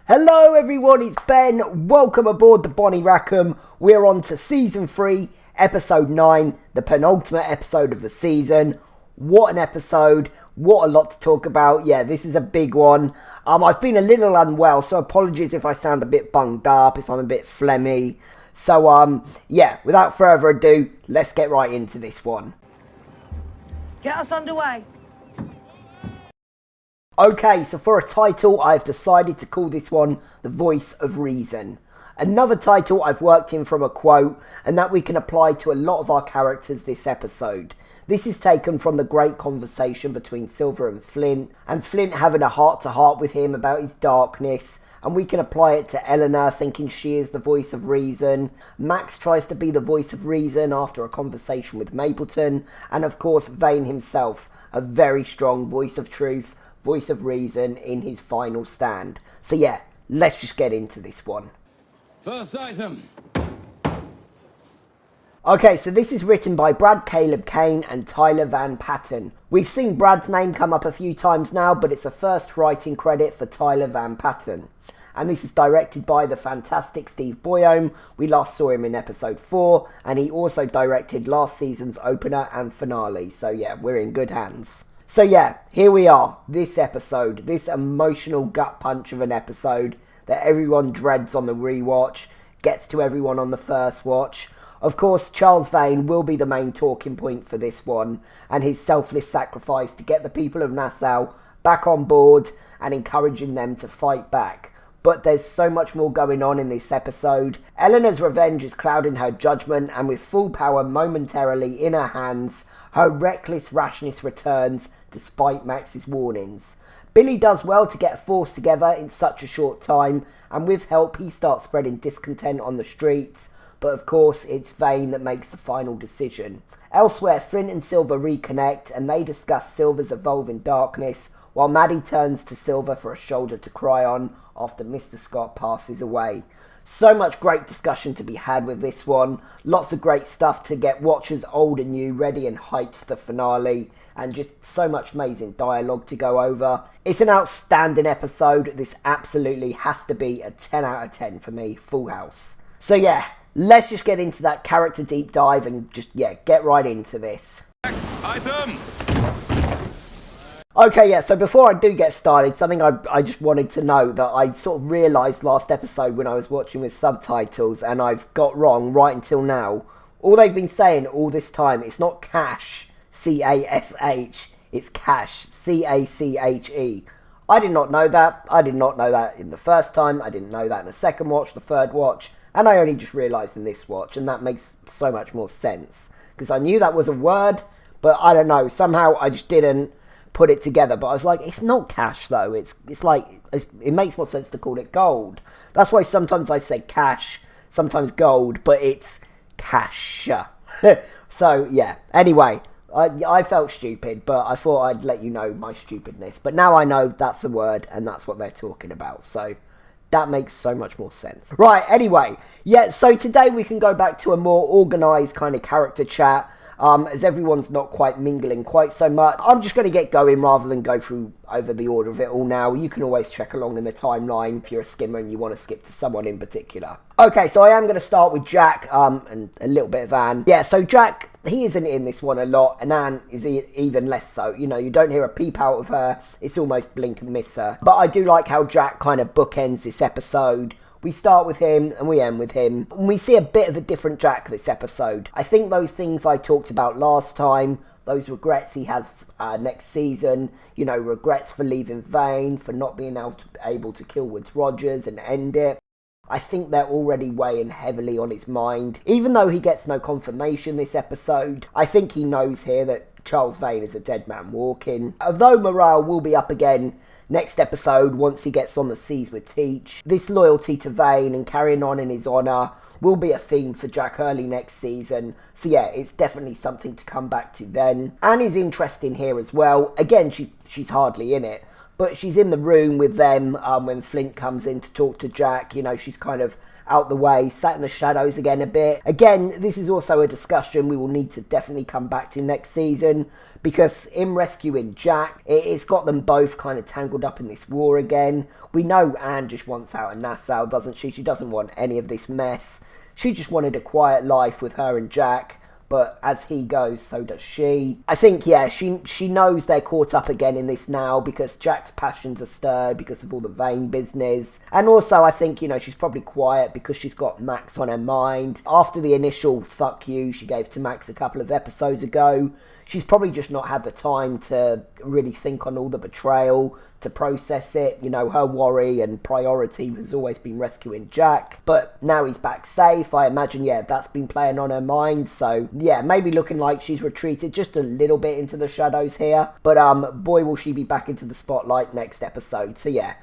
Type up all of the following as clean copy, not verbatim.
Hello everyone, it's Ben. Welcome aboard the Bonnie Rackham. We're on to Season 3, Episode 9, the penultimate episode of the season. What an episode. What a lot to talk about. Yeah, this is a big one. I've been a little unwell, so apologies if I sound a bit bunged up, if I'm a bit phlegmy. So, yeah, without further ado, let's get right into this one. Get us underway. Okay, so for a title, I've decided to call this one The Voice of Reason. Another title I've worked in from a quote, and that we can apply to a lot of our characters this episode. This is taken from the great conversation between Silver and Flint having a heart-to-heart with him about his darkness, and we can apply it to Eleanor thinking she is the voice of reason. Max tries to be the voice of reason after a conversation with Mapleton, and of course Vane himself, a very strong voice of truth, voice of reason in his final stand. So yeah, let's just get into this one. First item. Okay, so this is written by Brad Caleb Kane and Tyler Van Patten. We've seen Brad's name come up a few times now, but it's a first writing credit for Tyler Van Patten. And this is directed by the fantastic Steve Boyum. We last saw him in episode 4, and he also directed last season's opener and finale. So yeah, we're in good hands. So yeah, here we are, this episode, this emotional gut punch of an episode that everyone dreads on the rewatch, gets to everyone on the first watch. Of course, Charles Vane will be the main talking point for this one, and his selfless sacrifice to get the people of Nassau back on board and encouraging them to fight back. But there's so much more going on in this episode. Eleanor's revenge is clouding her judgment, and with full power momentarily in her hands, her reckless rashness returns despite Max's warnings. Billy does well to get a force together in such a short time, and with help he starts spreading discontent on the streets, but of course it's Vane that makes the final decision. Elsewhere, Flint and Silver reconnect, and they discuss Silver's evolving darkness, while Madi turns to Silver for a shoulder to cry on after Mr. Scott passes away. So much great discussion to be had with this one. Lots of great stuff to get watchers old and new ready and hyped for the finale. And just so much amazing dialogue to go over. It's an outstanding episode. This absolutely has to be a 10 out of 10 for me. Full house. So yeah, let's just get into that character deep dive and just, yeah, get right into this. Next item. Okay, yeah, so before I do get started, something I just wanted to know that I sort of realised last episode when I was watching with subtitles, and I've got wrong right until now. All they've been saying all this time, it's not cash, C-A-S-H, it's cash, C-A-C-H-E. I did not know that. I did not know that in the first time. I didn't know that in the second watch, the third watch, and I only just realised in this watch, and that makes so much more sense. Because I knew that was a word, but I don't know, somehow I just didn't put it together. But I was like, it's not cash though. It's like, it makes more sense to call it gold. That's why sometimes I say cash, sometimes gold, but it's cash. So yeah, anyway, I felt stupid, but I thought I'd let you know my stupidness. But now I know that's a word and that's what they're talking about. So that makes so much more sense. Right, anyway, yeah, so today we can go back to a more organised kind of character chat. As everyone's not quite mingling quite so much. I'm just going to get going rather than go through over the order of it all now. You can always check along in the timeline if you're a skimmer and you want to skip to someone in particular. Okay, so I am going to start with Jack and a little bit of Anne. Yeah, so Jack, he isn't in this one a lot, and Anne is even less so. You know, you don't hear a peep out of her. It's almost blink and miss her. But I do like how Jack kind of bookends this episode. We start with him and we end with him. And we see a bit of a different Jack this episode. I think those things I talked about last time, those regrets he has next season, you know, regrets for leaving Vane, for not being able to kill Woods Rogers and end it. I think they're already weighing heavily on his mind. Even though he gets no confirmation this episode, I think he knows here that Charles Vane is a dead man walking. Although morale will be up again next episode, once he gets on the seas with Teach, this loyalty to Vane and carrying on in his honour will be a theme for Jack early next season. So yeah, it's definitely something to come back to then. Anne is interesting here as well. Again, she's hardly in it, But she's in the room with them when Flint comes in to talk to Jack. She's kind of out the way, sat in the shadows again a bit. Again, this is also a discussion we will need to definitely come back to next season, because in rescuing Jack, it's got them both kind of tangled up in this war again. We know Anne just wants out of Nassau, doesn't she? She doesn't want any of this mess. She just wanted a quiet life with her and Jack. But as he goes, so does she. I think, yeah, she knows they're caught up again in this now because Jack's passions are stirred because of all the Vane business. And also, I think, she's probably quiet because she's got Max on her mind. After the initial fuck you she gave to Max a couple of episodes ago, she's probably just not had the time to really think on all the betrayal, to process it. Her worry and priority has always been rescuing Jack. But now he's back safe. I imagine, yeah, that's been playing on her mind. So, yeah, maybe looking like she's retreated just a little bit into the shadows here. But, boy, will she be back into the spotlight next episode. So, yeah.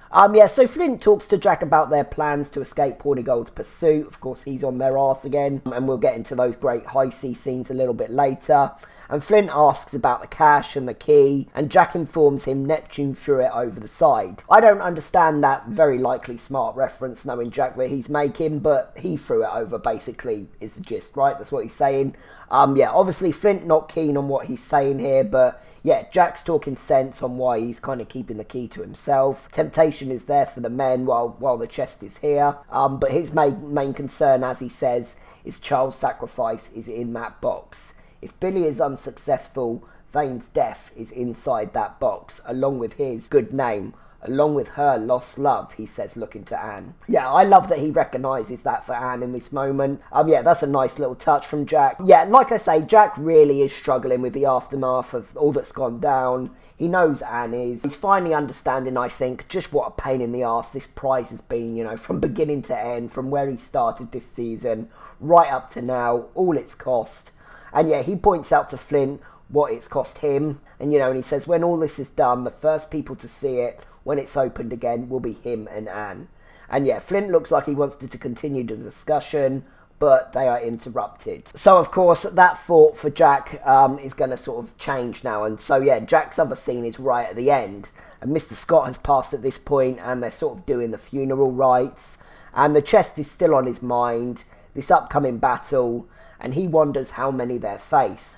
So Flint talks to Jack about their plans to escape Pornigold's pursuit. Of course, he's on their arse again. And we'll get into those great high sea scenes a little bit later. And Flint asks about the cash and the key, and Jack informs him Neptune threw it over the side. I don't understand that very likely smart reference, knowing Jack, that he's making, but he threw it over, basically, is the gist, right? That's what he's saying. Obviously Flint not keen on what he's saying here, but yeah, Jack's talking sense on why he's kind of keeping the key to himself. Temptation is there for the men while the chest is here, but his main concern, as he says, is Charles' sacrifice is in that box. If Billy is unsuccessful, Vane's death is inside that box, along with his good name, along with her lost love, he says, looking to Anne. Yeah, I love that he recognises that for Anne in this moment. That's a nice little touch from Jack. Yeah, like I say, Jack really is struggling with the aftermath of all that's gone down. He knows Anne is. He's finally understanding, I think, just what a pain in the arse this prize has been, from beginning to end, from where he started this season, right up to now, all it's cost. And yeah, he points out to Flint what it's cost him. And he says, when all this is done, the first people to see it, when it's opened again, will be him and Anne. And yeah, Flint looks like he wants to continue the discussion, but they are interrupted. So, of course, that thought for Jack is going to sort of change now. And so, yeah, Jack's other scene is right at the end. And Mr. Scott has passed at this point, and they're sort of doing the funeral rites. And the chest is still on his mind, this upcoming battle. And he wonders how many they'll face.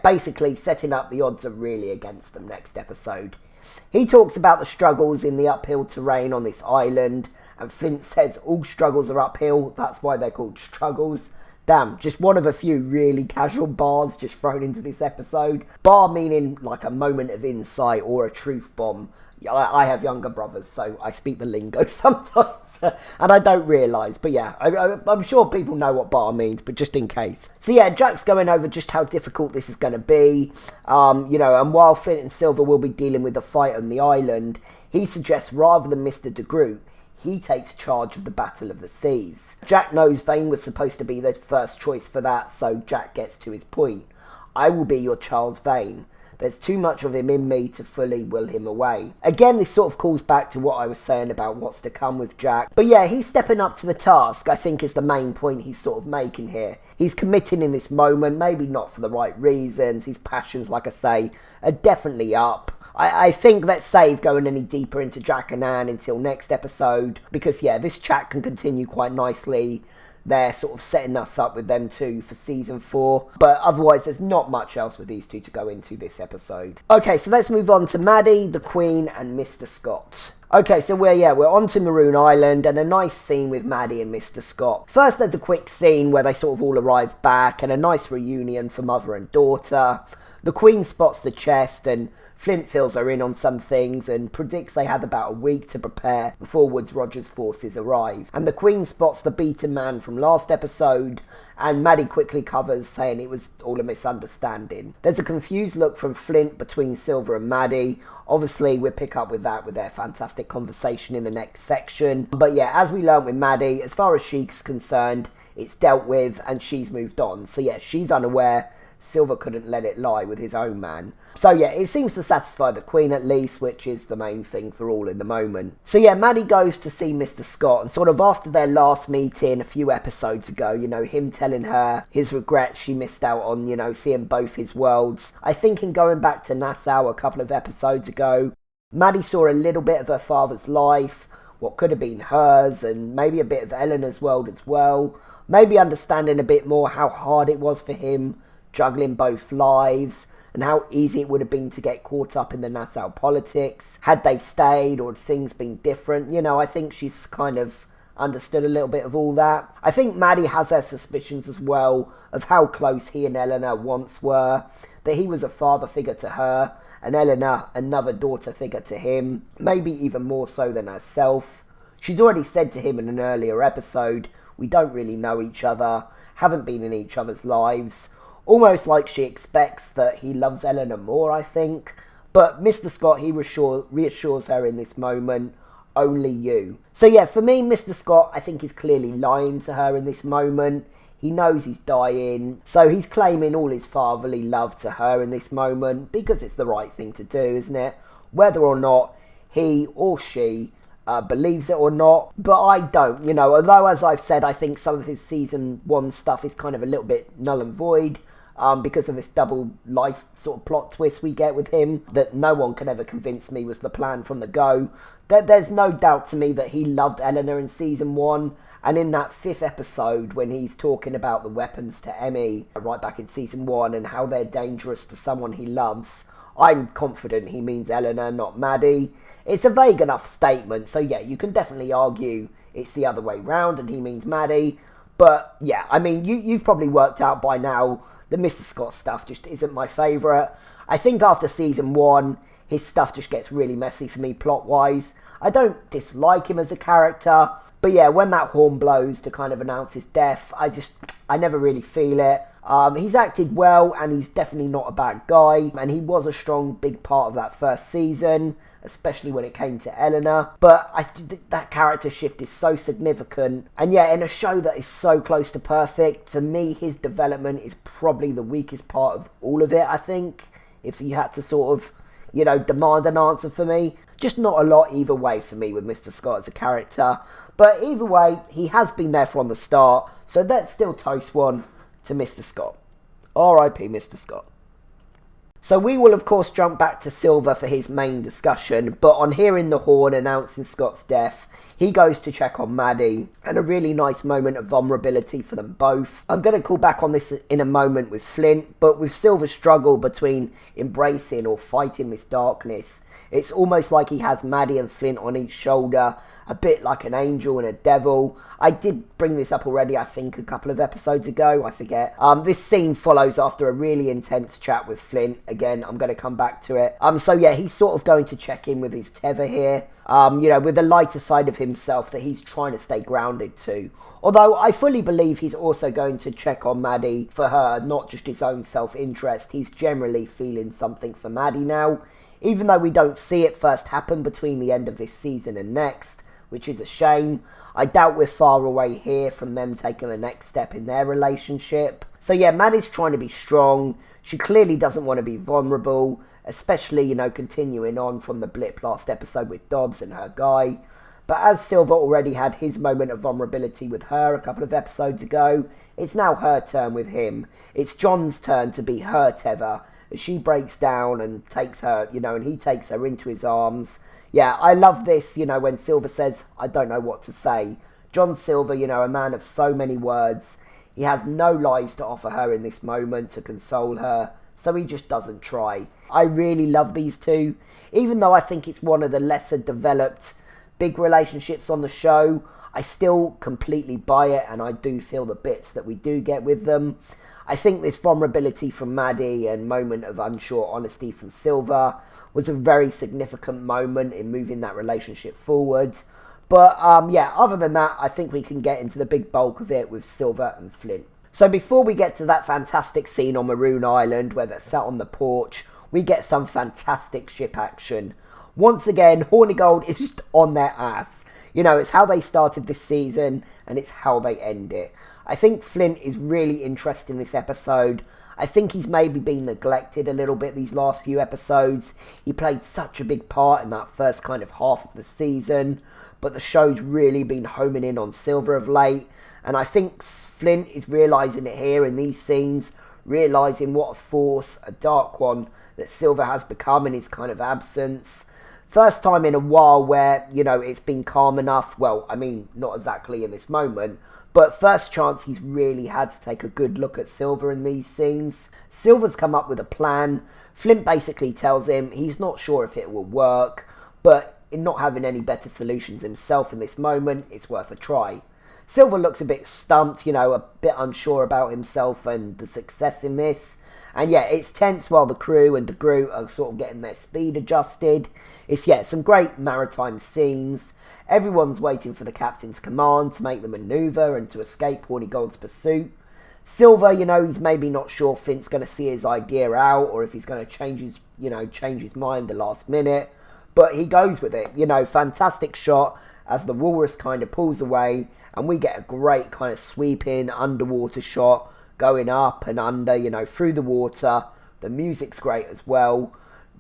Basically setting up the odds are really against them next episode. He talks about the struggles in the uphill terrain on this island, and Flint says all struggles are uphill, that's why they're called struggles. Damn, just one of a few really casual bars just thrown into this episode. Bar meaning like a moment of insight or a truth bomb. I have younger brothers, so I speak the lingo sometimes, and I don't realise, but yeah, I'm sure people know what bar means, but just in case. So yeah, Jack's going over just how difficult this is going to be, and while Flint and Silver will be dealing with the fight on the island, he suggests rather than Mr. DeGroot, he takes charge of the Battle of the Seas. Jack knows Vane was supposed to be the first choice for that, so Jack gets to his point. I will be your Charles Vane. There's too much of him in me to fully will him away. Again, this sort of calls back to what I was saying about what's to come with Jack. But yeah, he's stepping up to the task, I think, is the main point he's sort of making here. He's committing in this moment, maybe not for the right reasons. His passions, like I say, are definitely up. I think let's save going any deeper into Jack and Anne until next episode. Because yeah, this chat can continue quite nicely. They're sort of setting us up with them too for season 4. But otherwise, there's not much else with these two to go into this episode. Okay, so let's move on to Maddie, the Queen, and Mr. Scott. Okay, so we're on to Maroon Island, and a nice scene with Maddie and Mr. Scott. First, there's a quick scene where they sort of all arrive back, and a nice reunion for mother and daughter. The Queen spots the chest, and Flint fills her in on some things and predicts they had about a week to prepare before Woodes Rogers' forces arrive. And the Queen spots the beaten man from last episode, and Maddie quickly covers, saying it was all a misunderstanding. There's a confused look from Flint between Silver and Maddie. Obviously, we'll pick up with that with their fantastic conversation in the next section. But yeah, as we learnt with Maddie, as far as she's concerned, it's dealt with and she's moved on. So yeah, she's unaware. Silver couldn't let it lie with his own man. So yeah, it seems to satisfy the Queen at least, which is the main thing for all in the moment. So yeah, Maddie goes to see Mr. Scott, and sort of after their last meeting a few episodes ago, him telling her his regrets she missed out on, seeing both his worlds. I think in going back to Nassau a couple of episodes ago, Maddie saw a little bit of her father's life, what could have been hers, and maybe a bit of Eleanor's world as well. Maybe understanding a bit more how hard it was for him juggling both lives, and how easy it would have been to get caught up in the Nassau politics. Had they stayed, or had things been different? I think she's kind of understood a little bit of all that. I think Maddie has her suspicions as well of how close he and Eleanor once were, that he was a father figure to her, and Eleanor another daughter figure to him, maybe even more so than herself. She's already said to him in an earlier episode, we don't really know each other, haven't been in each other's lives, almost like she expects that he loves Eleanor more, I think. But Mr. Scott, he reassures her in this moment, only you. So yeah, for me, Mr. Scott, I think, is clearly lying to her in this moment. He knows he's dying, so he's claiming all his fatherly love to her in this moment, because it's the right thing to do, isn't it? Whether or not he or she believes it or not, but I don't, although, as I've said, I think some of his season 1 stuff is kind of a little bit null and void, because of this double life sort of plot twist we get with him, that no one can ever convince me was the plan from the go. There's no doubt to me that he loved Eleanor in season 1, and in that 5th episode, when he's talking about the weapons to Emmy, right back in season 1, and how they're dangerous to someone he loves, I'm confident he means Eleanor, not Maddie. It's a vague enough statement, so yeah, you can definitely argue it's the other way round and he means Maddie. But yeah, I mean, you've probably worked out by now the Mr. Scott stuff just isn't my favourite. I think after season 1, his stuff just gets really messy for me plot-wise. I don't dislike him as a character, but yeah, when that horn blows to kind of announce his death, I never really feel it. He's acted well, and he's definitely not a bad guy, and he was a strong, big part of that first season, especially when it came to Eleanor. But that character shift is so significant, and yeah, in a show that is so close to perfect, for me, his development is probably the weakest part of all of it, I think, if you had to sort of, demand an answer for me. Just not a lot either way for me with Mr. Scott as a character. But either way, he has been there from the start, so let's still toast one to Mr. Scott. R.I.P. Mr. Scott. So we will of course jump back to Silver for his main discussion, but on hearing the horn announcing Scott's death, he goes to check on Maddie, and a really nice moment of vulnerability for them both. I'm going to call back on this in a moment with Flint, but with Silver's struggle between embracing or fighting this darkness, it's almost like he has Maddie and Flint on each shoulder, a bit like an angel and a devil. I did bring this up already, I think, a couple of episodes ago, I forget. This scene follows after a really intense chat with Flint. Again, I'm going to come back to it. So yeah, he's sort of going to check in with his tether here, with the lighter side of himself that he's trying to stay grounded to. Although I fully believe he's also going to check on Maddie for her, not just his own self-interest. He's generally feeling something for Maddie now, even though we don't see it first happen between the end of this season and next, which is a shame. I doubt we're far away here from them taking the next step in their relationship. So yeah, Maddie's trying to be strong. She clearly doesn't want to be vulnerable, especially, continuing on from the blip last episode with Dobbs and her guy. But as Silver already had his moment of vulnerability with her a couple of episodes ago, it's now her turn with him. It's John's turn to be her tether, as she breaks down and takes her, and he takes her into his arms. Yeah, I love this, when Silver says, I don't know what to say. John Silver, a man of so many words. He has no lies to offer her in this moment to console her, so he just doesn't try. I really love these two, even though I think it's one of the lesser developed big relationships on the show. I still completely buy it, and I do feel the bits that we do get with them. I think this vulnerability from Maddie and moment of unsure honesty from Silver was a very significant moment in moving that relationship forward. But yeah, other than that, I think we can get into the big bulk of it with Silver and Flint. So before we get to that fantastic scene on Maroon Island where they're sat on the porch, we get some fantastic ship action. Once again, Hornigold is just on their ass. It's how they started this season, and it's how they end it. I think Flint is really interesting in this episode. I think he's maybe been neglected a little bit these last few episodes. He played such a big part in that first kind of half of the season, but the show's really been homing in on Silver of late, and I think Flint is realising it here in these scenes, realising what a force, a dark one, that Silver has become in his kind of absence. First time in a while where, you know, it's been calm enough. Well, I mean, not exactly in this moment, but first chance he's really had to take a good look at Silver in these scenes. Silver's come up with a plan. Flint basically tells him he's not sure if it will work, but in not having any better solutions himself in this moment, it's worth a try. Silver looks a bit stumped, you know, a bit unsure about himself and the success in this. And yeah, it's tense while the crew and the Groot are sort of getting their speed adjusted. It's, yeah, some great maritime scenes. Everyone's waiting for the captain's command to make the manoeuvre and to escape Hornigold's pursuit. Silver, you know, he's maybe not sure Flint's going to see his idea out or if he's going to change his mind the last minute. But he goes with it, you know, fantastic shot as the walrus kind of pulls away and we get a great kind of sweeping underwater shot going up and under, you know, through the water. The music's great as well.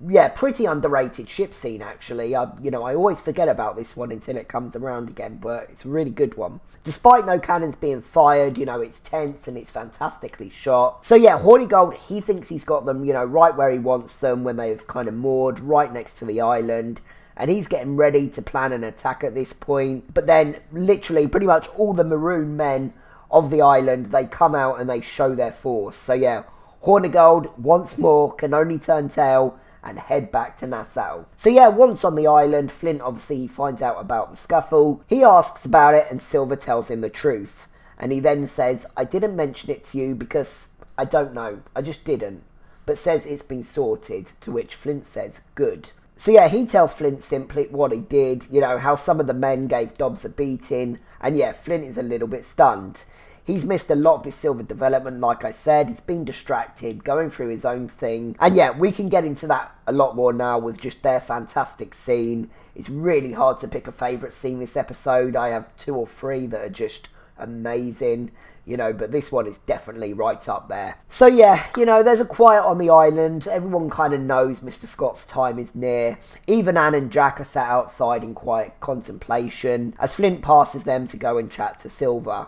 Yeah, pretty underrated ship scene, actually. I always forget about this one until it comes around again, but it's a really good one. Despite no cannons being fired, you know, it's tense and it's fantastically shot. So yeah, Hornigold, he thinks he's got them, you know, right where he wants them when they've kind of moored right next to the island. And he's getting ready to plan an attack at this point. But then, literally, pretty much all the maroon men of the island, they come out and they show their force. So yeah, Hornigold, once more, can only turn tail and head back to Nassau. So yeah, once on the island, Flint obviously finds out about the scuffle. He asks about it and Silver tells him the truth. And he then says, I didn't mention it to you because I don't know, I just didn't. But says it's been sorted, to which Flint says, good. So yeah, he tells Flint simply what he did, you know, how some of the men gave Dobbs a beating. And yeah, Flint is a little bit stunned. He's missed a lot of this Silver development, like I said. He's been distracted, going through his own thing. And yeah, we can get into that a lot more now with just their fantastic scene. It's really hard to pick a favourite scene this episode. I have 2 or 3 that are just amazing, you know, but this one is definitely right up there. So yeah, you know, there's a quiet on the island. Everyone kind of knows Mr. Scott's time is near. Even Anne and Jack are sat outside in quiet contemplation as Flint passes them to go and chat to Silver.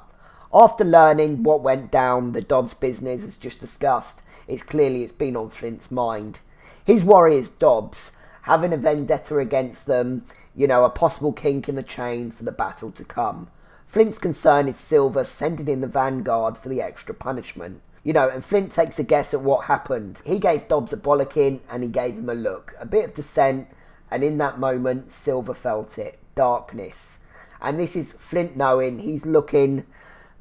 After learning what went down, the Dobbs business as just discussed, it's been on Flint's mind. His worry is Dobbs, having a vendetta against them, you know, a possible kink in the chain for the battle to come. Flint's concern is Silver sending in the vanguard for the extra punishment. You know, and Flint takes a guess at what happened. He gave Dobbs a bollocking and he gave him a look, a bit of dissent, and in that moment, Silver felt it, darkness. And this is Flint knowing he's looking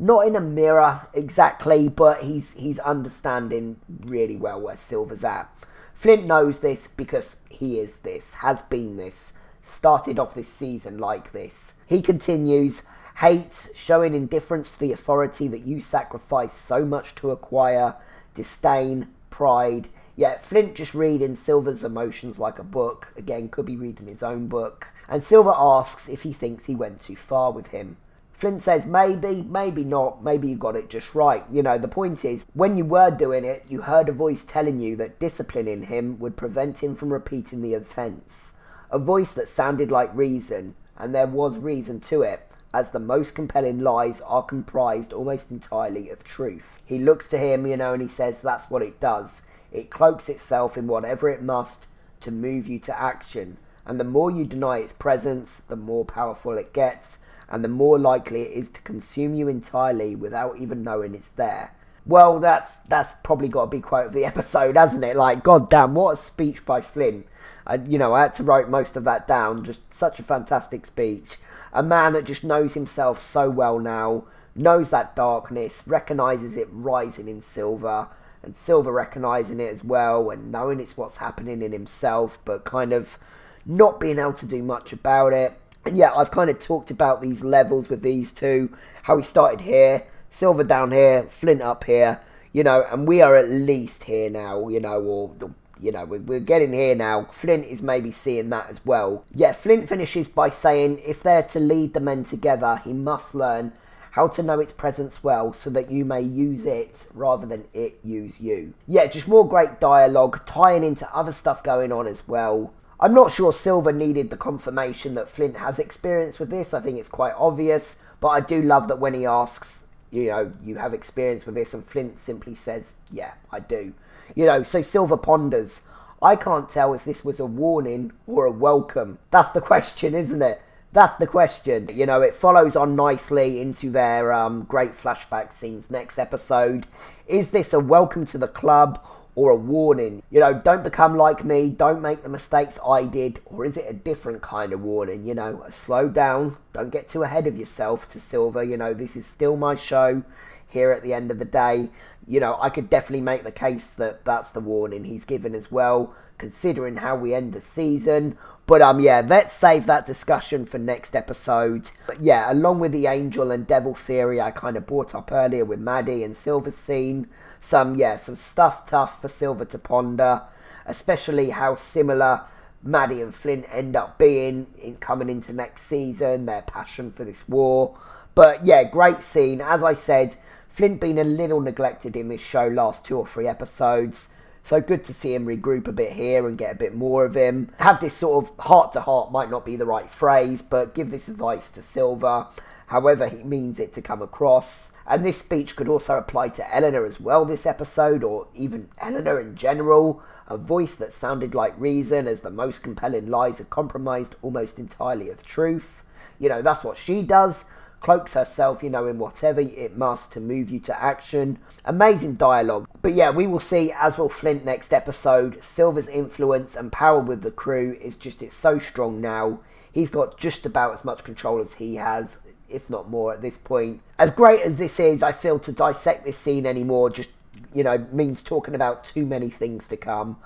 not in a mirror exactly, but he's understanding really well where Silver's at. Flint knows this because he is this, has been this, started off this season like this. He continues, hate, showing indifference to the authority that you sacrifice so much to acquire, disdain, pride. Yeah, Flint just reading Silver's emotions like a book. Again, could be reading his own book. And Silver asks if he thinks he went too far with him. Flint says, maybe, maybe not, maybe you got it just right. You know, the point is, when you were doing it, you heard a voice telling you that disciplining him would prevent him from repeating the offence. A voice that sounded like reason, and there was reason to it, as the most compelling lies are comprised almost entirely of truth. He looks to him, you know, and he says that's what it does. It cloaks itself in whatever it must to move you to action. And the more you deny its presence, the more powerful it gets, and the more likely it is to consume you entirely without even knowing it's there. Well, that's probably got to be quote of the episode, hasn't it? Like, goddamn, what a speech by Flint. I had to write most of that down. Just such a fantastic speech. A man that just knows himself so well now, knows that darkness, recognises it rising in Silver, and Silver recognising it as well, and knowing it's what's happening in himself, but kind of not being able to do much about it. And yeah, I've kind of talked about these levels with these two, how he started here, Silver down here, Flint up here, you know, and we are at least here now, you know, or, you know, we're getting here now. Flint is maybe seeing that as well. Yeah, Flint finishes by saying if they're to lead the men together, he must learn how to know its presence well so that you may use it rather than it use you. Yeah, just more great dialogue, tying into other stuff going on as well. I'm not sure Silver needed the confirmation that Flint has experience with this. I think it's quite obvious, but I do love that when he asks, you know, you have experience with this, and Flint simply says, yeah, I do. You know, so Silver ponders, I can't tell if this was a warning or a welcome. That's the question, isn't it? That's the question. You know, it follows on nicely into their great flashback scenes next episode. Is this a welcome to the club or a warning? You know, don't become like me, don't make the mistakes I did, or is it a different kind of warning? You know, slow down, don't get too ahead of yourself to Silver. You know, this is still my show here at the end of the day. You know, I could definitely make the case that that's the warning he's given as well, considering how we end the season. But yeah, let's save that discussion for next episode. But yeah, along with the angel and devil theory I kind of brought up earlier with Madi and Silver's scene, some stuff tough for Silver to ponder, especially how similar Madi and Flint end up being coming into next season, their passion for this war. But yeah, great scene. As I said, Flint being a little neglected in this show last 2 or 3 episodes. So good to see him regroup a bit here and get a bit more of him. Have this sort of heart-to-heart, might not be the right phrase, but give this advice to Silver, however he means it to come across. And this speech could also apply to Eleanor as well this episode, or even Eleanor in general. A voice that sounded like reason, as the most compelling lies are compromised almost entirely of truth. You know, that's what she does. Cloaks herself, you know, in whatever it must to move you to action. Amazing dialogue. But yeah, we will see, as will Flint next episode. Silver's influence and power with the crew it's so strong now. He's got just about as much control as he has, if not more at this point. As great as this is, I feel to dissect this scene anymore just, you know, means talking about too many things to come.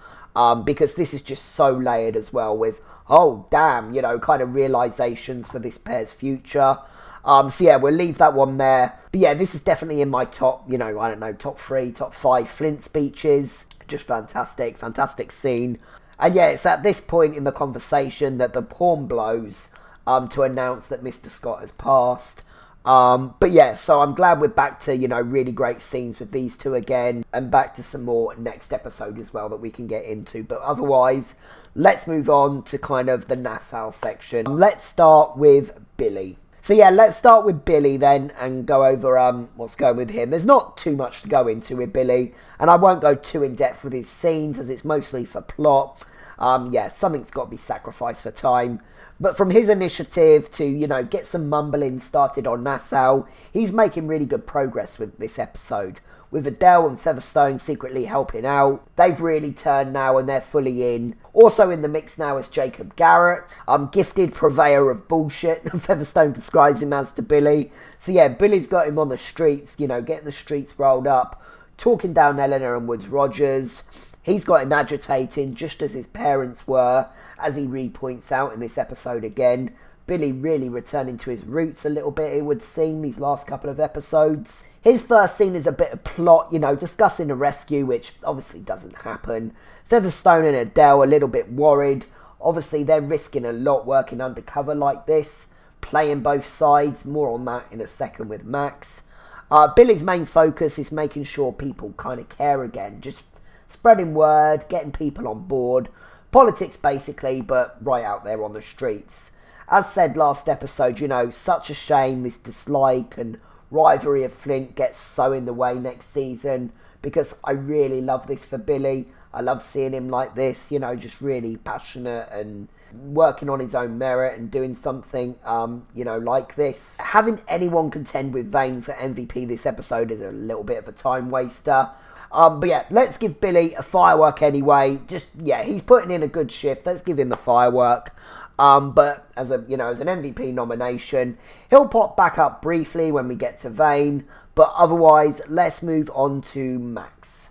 Because this is just so layered as well with, oh damn, you know, kind of realizations for this pair's future. So yeah, we'll leave that one there. But yeah, this is definitely in my top, you know, I don't know, top 3, top 5 Flint speeches. Just fantastic, fantastic scene. And yeah, it's at this point in the conversation that the horn blows to announce that Mr. Scott has passed. But yeah, so I'm glad we're back to, you know, really great scenes with these two again, and back to some more next episode as well that we can get into. But otherwise, let's move on to kind of the Nassau section. Let's start with Billy. So yeah, let's start with Billy then and go over what's going with him. There's not too much to go into with Billy, and I won't go too in depth with his scenes as it's mostly for plot. Yeah, something's got to be sacrificed for time. But from his initiative to, you know, get some mumbling started on Nassau, he's making really good progress with this episode. With Adele and Featherstone secretly helping out, they've really turned now and they're fully in. Also in the mix now is Jacob Garrett, gifted purveyor of bullshit, Featherstone describes him as to Billy. So yeah, Billy's got him on the streets, you know, getting the streets rolled up, talking down Eleanor and Woods Rogers. He's got him agitating, just as his parents were, as he re-points out in this episode again. Billy really returning to his roots a little bit, it would seem, these last couple of episodes. His first scene is a bit of plot, you know, discussing a rescue, which obviously doesn't happen. Featherstone and Adele a little bit worried. Obviously, they're risking a lot working undercover like this, playing both sides. More on that in a second with Max. Billy's main focus is making sure people kind of care again, just spreading word, getting people on board. Politics, basically, but right out there on the streets. As said last episode, you know, such a shame this dislike and rivalry of Flint gets so in the way next season, because I really love this for Billy. I love seeing him like this, you know, just really passionate and working on his own merit and doing something, you know, like this. Having anyone contend with Vane for MVP this episode is a little bit of a time waster. But yeah, let's give Billy a firework anyway. Just, yeah, he's putting in a good shift. Let's give him the firework. But as a, you know, as an MVP nomination, he'll pop back up briefly when we get to Vane. But otherwise, let's move on to Max.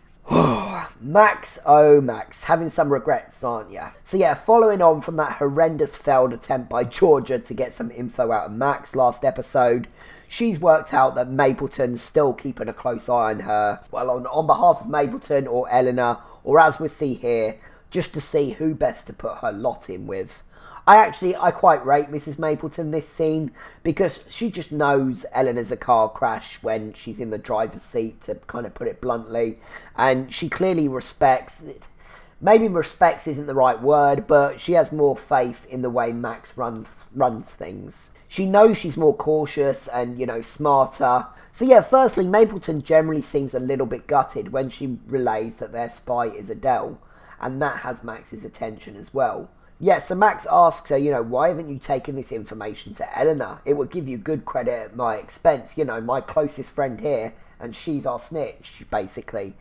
Max, oh Max, having some regrets, aren't ya? So yeah, following on from that horrendous failed attempt by Georgia to get some info out of Max last episode, she's worked out that Mapleton's still keeping a close eye on her. Well, on behalf of Mapleton or Eleanor, or as we see here, just to see who best to put her lot in with. I quite rate Mrs. Mapleton this scene, because she just knows Eleanor's a car crash when she's in the driver's seat, to kind of put it bluntly, and she clearly respects, maybe respects isn't the right word, but she has more faith in the way Max runs things. She knows she's more cautious and, you know, smarter. So yeah, firstly, Mapleton generally seems a little bit gutted when she relays that their spy is Adele. and that has Max's attention as well. Yeah, so Max asks her, why haven't you taken this information to Eleanor? It would give you good credit at my expense, my closest friend here, and she's our snitch, basically.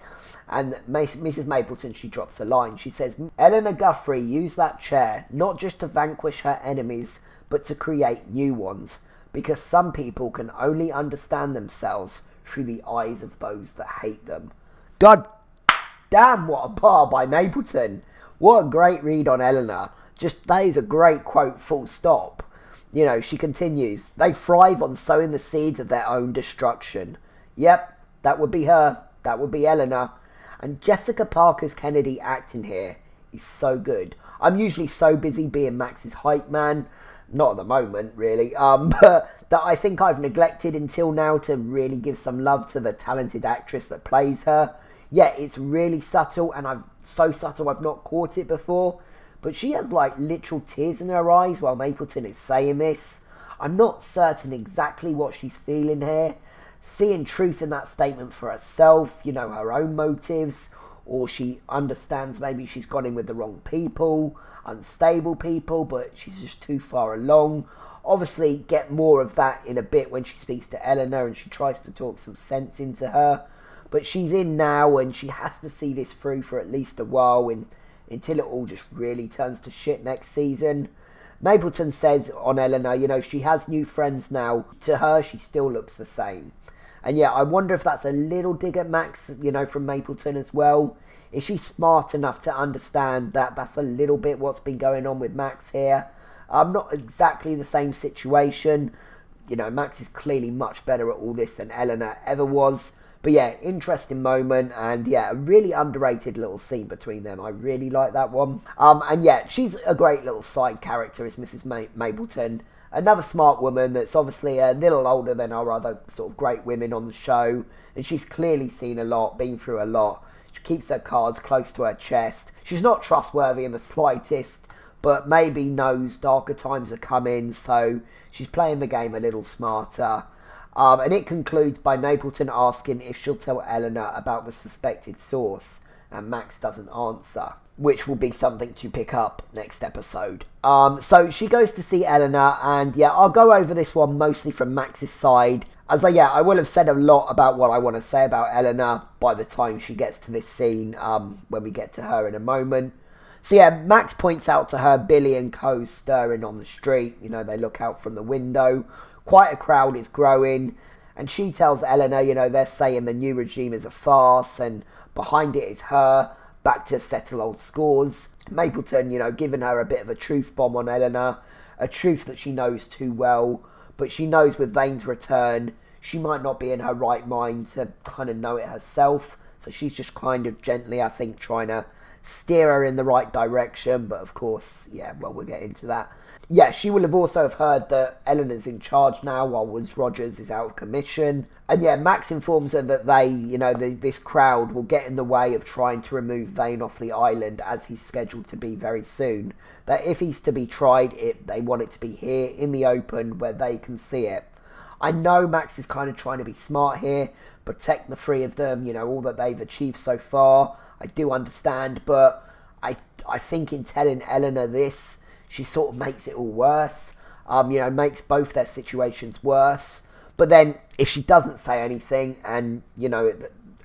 And Mrs. Mapleton, she drops a line. She says, Eleanor Guthrie used that chair not just to vanquish her enemies, but to create new ones, because some people can only understand themselves through the eyes of those that hate them. God damn, what a bar by Mapleton. What a great read on Eleanor. Just, that is a great quote, full stop. She continues, they thrive on sowing the seeds of their own destruction. Yep, that would be her. That would be Eleanor. And Jessica Parker's Kennedy acting here is so good. I'm usually so busy being Max's hype man. Not at the moment, really. But that I think I've neglected until now to really give some love to the talented actress that plays her. Yeah, it's really subtle, and so subtle I've not caught it before. But she has like literal tears in her eyes while Mapleton is saying this. I'm not certain exactly what she's feeling here. Seeing truth in that statement for herself, her own motives, or she understands maybe she's gone in with the wrong people, unstable people, but she's just too far along. Obviously, get more of that in a bit when she speaks to Eleanor and she tries to talk some sense into her. But she's in now and she has to see this through for at least a while until it all just really turns to shit next season. Mapleton says on Eleanor, she has new friends now. To her, she still looks the same. And yeah, I wonder if that's a little dig at Max, from Mapleton as well. Is she smart enough to understand that that's a little bit what's been going on with Max here? Not exactly the same situation. Max is clearly much better at all this than Eleanor ever was. But yeah, interesting moment, and yeah, a really underrated little scene between them. I really like that one. And yeah, she's a great little side character, is Mrs. Mapleton. Another smart woman that's obviously a little older than our other sort of great women on the show. And she's clearly seen a lot, been through a lot. She keeps her cards close to her chest. She's not trustworthy in the slightest, but maybe knows darker times are coming, so she's playing the game a little smarter. And it concludes by Mapleton asking if she'll tell Eleanor about the suspected source, and Max doesn't answer, which will be something to pick up next episode. So she goes to see Eleanor, and yeah, I'll go over this one mostly from Max's side, as I will have said a lot about what I want to say about Eleanor by the time she gets to this scene, when we get to her in a moment. So yeah, Max points out to her Billy and co stirring on the street. They look out from the window. Quite a crowd is growing, and she tells Eleanor, they're saying the new regime is a farce, and behind it is her, back to settle old scores. Mapleton, giving her a bit of a truth bomb on Eleanor, a truth that she knows too well, but she knows with Vane's return, she might not be in her right mind to kind of know it herself, so she's just kind of gently, I think, trying to steer her in the right direction, but of course, yeah, well, we'll get into that. Yeah, she will have also have heard that Eleanor's in charge now while Woods Rogers is out of commission. And yeah, Max informs her that this crowd will get in the way of trying to remove Vane off the island, as he's scheduled to be very soon. That if he's to be tried, they want it to be here in the open where they can see it. I know Max is kind of trying to be smart here, protect the three of them, all that they've achieved so far. I do understand, but I think in telling Eleanor this, she sort of makes it all worse, makes both their situations worse. But then, if she doesn't say anything and,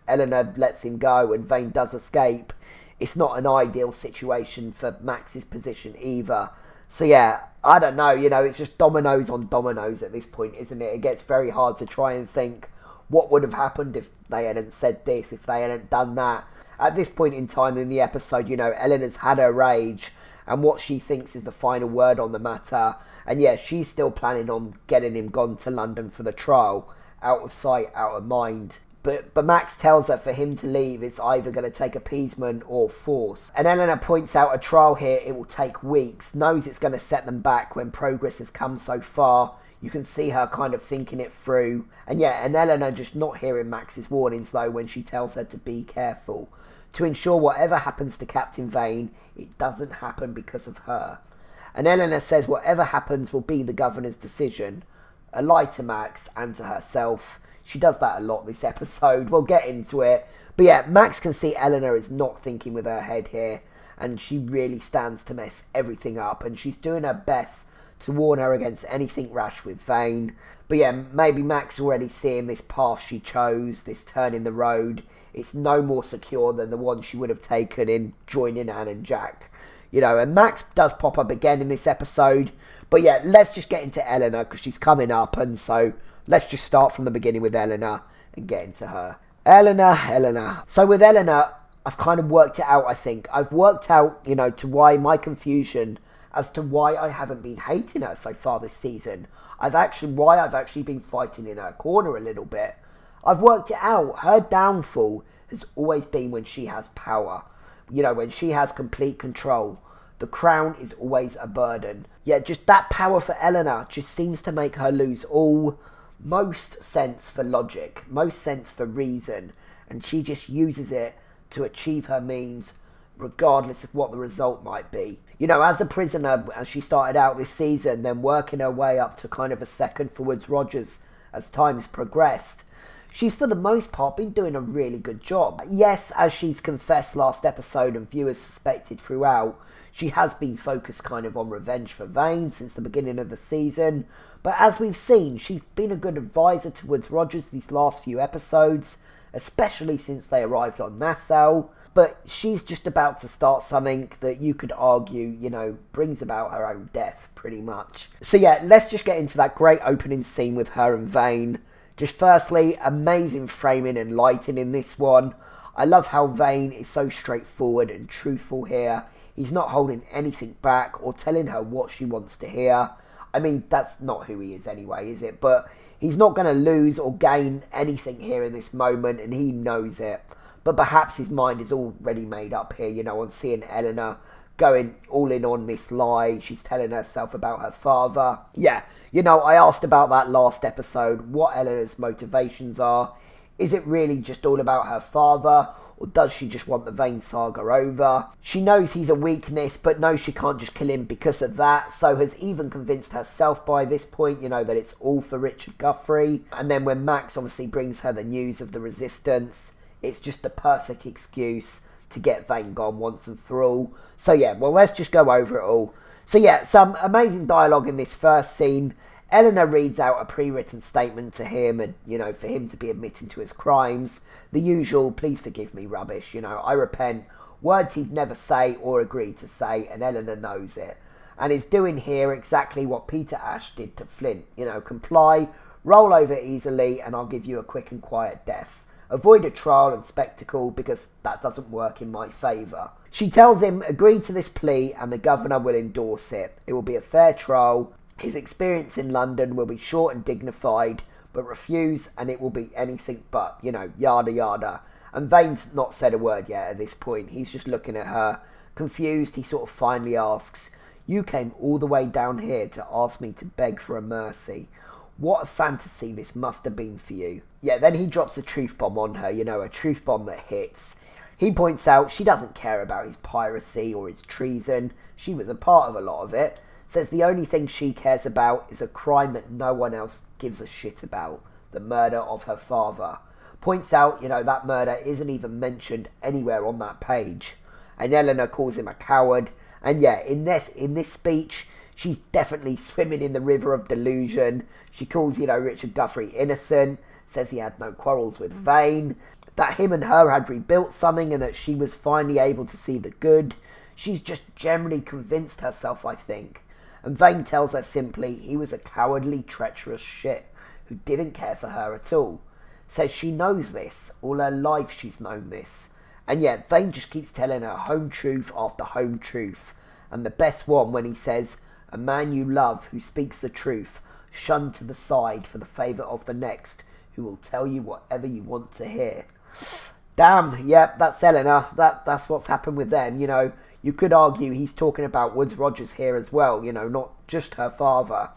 Eleanor lets him go and Vane does escape, it's not an ideal situation for Max's position either. So yeah, I don't know, it's just dominoes on dominoes at this point, isn't it? It gets very hard to try and think what would have happened if they hadn't said this, if they hadn't done that. At this point in time in the episode, Eleanor's had her rage, and what she thinks is the final word on the matter. And yeah, she's still planning on getting him gone to London for the trial. Out of sight, out of mind. But Max tells her for him to leave, it's either going to take appeasement or force. And Eleanor points out a trial here, it will take weeks. Knows it's going to set them back when progress has come so far. You can see her kind of thinking it through. And yeah, and Eleanor just not hearing Max's warnings though when she tells her to be careful. To ensure whatever happens to Captain Vane, it doesn't happen because of her. And Eleanor says whatever happens will be the governor's decision. A lie to Max and to herself. She does that a lot this episode. We'll get into it. But yeah, Max can see Eleanor is not thinking with her head here. and she really stands to mess everything up, and she's doing her best to warn her against anything rash with Vane. But yeah, maybe Mac's already seeing this path she chose, this turn in the road. It's no more secure than the one she would have taken in joining Anne and Jack. You know, and Max does pop up again in this episode. But yeah, let's just get into Eleanor, because she's coming up, and so let's just start from the beginning with Eleanor and get into her. Eleanor. So with Eleanor, I've kind of worked it out, I think. I've worked out, you know, to why my confusion as to why I haven't been hating her so far this season. I've actually been fighting in her corner a little bit. I've worked it out. Her downfall has always been when she has power. You know, when she has complete control. The crown is always a burden. Yeah, just that power for Eleanor just seems to make her lose most sense for logic, most sense for reason, and she just uses it to achieve her means, regardless of what the result might be. You know, as a prisoner, as she started out this season, then working her way up to kind of a second for Woods Rogers as time's progressed, she's for the most part been doing a really good job. Yes, as she's confessed last episode and viewers suspected throughout, she has been focused kind of on revenge for Vane since the beginning of the season. But as we've seen, she's been a good advisor to Woods Rogers these last few episodes, especially since they arrived on Nassau. But she's just about to start something that you could argue, you know, brings about her own death, pretty much. So yeah, let's just get into that great opening scene with her and Vane. Just firstly, amazing framing and lighting in this one. I love how Vane is so straightforward and truthful here. He's not holding anything back or telling her what she wants to hear. I mean, that's not who he is anyway, is it? But he's not going to lose or gain anything here in this moment, and he knows it. But perhaps his mind is already made up here, you know, on seeing Eleanor going all in on this lie. She's telling herself about her father. Yeah, you know, I asked about that last episode, what Eleanor's motivations are. Is it really just all about her father, or does she just want the Vane saga over? She knows he's a weakness, but knows she can't just kill him because of that, so has even convinced herself by this point, you know, that it's all for Richard Guthrie. And then when Max obviously brings her the news of the resistance, it's just the perfect excuse to get Vane gone once and for all. So yeah, well, let's just go over it all. So yeah, some amazing dialogue in this first scene. Eleanor reads out a pre-written statement to him, and, you know, for him to be admitting to his crimes. The usual, please forgive me rubbish, you know, I repent. Words he'd never say or agree to say, and Eleanor knows it. And is doing here exactly what Peter Ash did to Flint. You know, comply, roll over easily, and I'll give you a quick and quiet death. Avoid a trial and spectacle, because that doesn't work in my favour. She tells him, agree to this plea and the governor will endorse it. It will be a fair trial. His experience in London will be short and dignified, but refuse and it will be anything but, you know, yada yada. And Vane's not said a word yet at this point. He's just looking at her. Confused, he sort of finally asks, you came all the way down here to ask me to beg for a mercy. What a fantasy this must have been for you. Yeah, then he drops a truth bomb on her, you know, a truth bomb that hits. He points out she doesn't care about his piracy or his treason. She was a part of a lot of it. Says the only thing she cares about is a crime that no one else gives a shit about. The murder of her father. Points out, you know, that murder isn't even mentioned anywhere on that page. And Eleanor calls him a coward. And yeah, in this speech, she's definitely swimming in the river of delusion. She calls, you know, Richard Guthrie innocent. Says he had no quarrels with Vane. That him and her had rebuilt something and that she was finally able to see the good. She's just generally convinced herself, I think. And Vane tells her simply he was a cowardly, treacherous shit who didn't care for her at all. Says she knows this. All her life she's known this. And yet Vane just keeps telling her home truth after home truth. And the best one when he says, a man you love who speaks the truth, shunned to the side for the favour of the next, who will tell you whatever you want to hear. Damn, yep, that's Eleanor. That's what's happened with them, you know. You could argue he's talking about Woods Rogers here as well, you know, not just her father.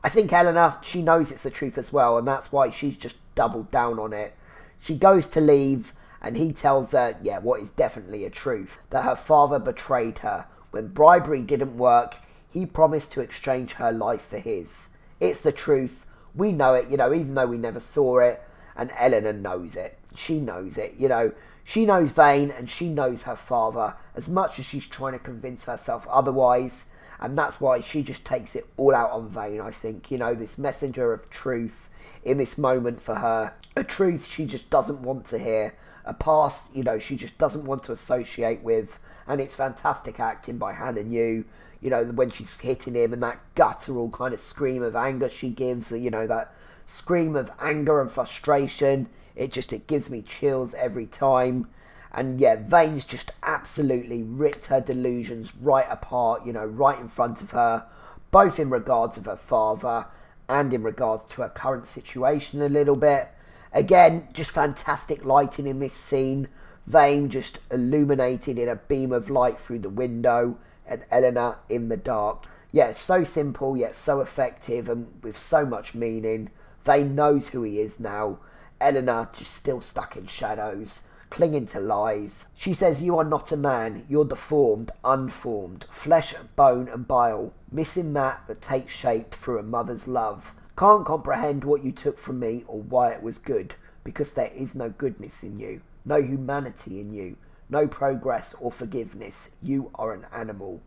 I think Eleanor, she knows it's the truth as well, and that's why she's just doubled down on it. She goes to leave, and he tells her, yeah, what is definitely a truth, that her father betrayed her. When bribery didn't work, he promised to exchange her life for his. It's the truth. We know it, you know, even though we never saw it, and Eleanor knows it. she knows it, you know. She knows Vane and she knows her father as much as she's trying to convince herself otherwise. And that's why she just takes it all out on Vane, I think. You know, this messenger of truth in this moment for her. A truth she just doesn't want to hear. A past, you know, she just doesn't want to associate with. And it's fantastic acting by Hannah New. You know, when she's hitting him and that guttural kind of scream of anger she gives. You know, that scream of anger and frustration. It gives me chills every time. And yeah, Vane's just absolutely ripped her delusions right apart, you know, right in front of her, both in regards of her father and in regards to her current situation a little bit. Again, just fantastic lighting in this scene. Vane just illuminated in a beam of light through the window and Eleanor in the dark. Yeah, so simple yet so effective and with so much meaning. Vane knows who he is now. Eleanor just still stuck in shadows, clinging to lies. She says, "You are not a man, you're deformed, unformed, flesh, bone and bile, missing that takes shape through a mother's love. Can't comprehend what you took from me or why it was good, because there is no goodness in you, no humanity in you, no progress or forgiveness. You are an animal."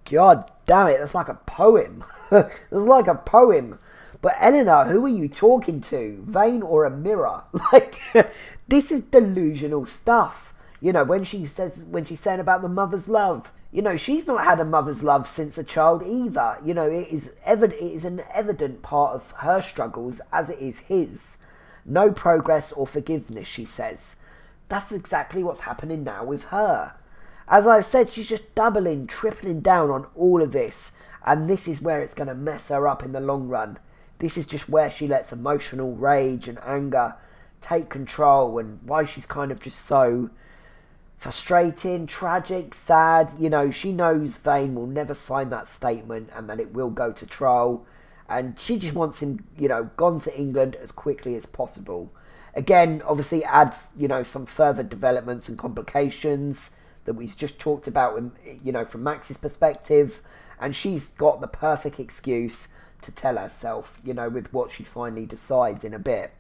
God damn it, that's like a poem. That's like a poem. But Eleanor, who are you talking to? Vane or a mirror? Like, this is delusional stuff. You know, when she's saying about the mother's love, you know, she's not had a mother's love since a child either. You know, it is an evident part of her struggles as it is his. No progress or forgiveness, she says. That's exactly what's happening now with her. As I've said, she's just doubling, tripling down on all of this. And this is where it's going to mess her up in the long run. This is just where she lets emotional rage and anger take control, and why she's kind of just so frustrating, tragic, sad. You know, she knows Vane will never sign that statement and that it will go to trial, and she just wants him, you know, gone to England as quickly as possible. Again, obviously add, you know, some further developments and complications that we've just talked about, you know, from Max's perspective, and she's got the perfect excuse to tell herself, you know, with what she finally decides in a bit.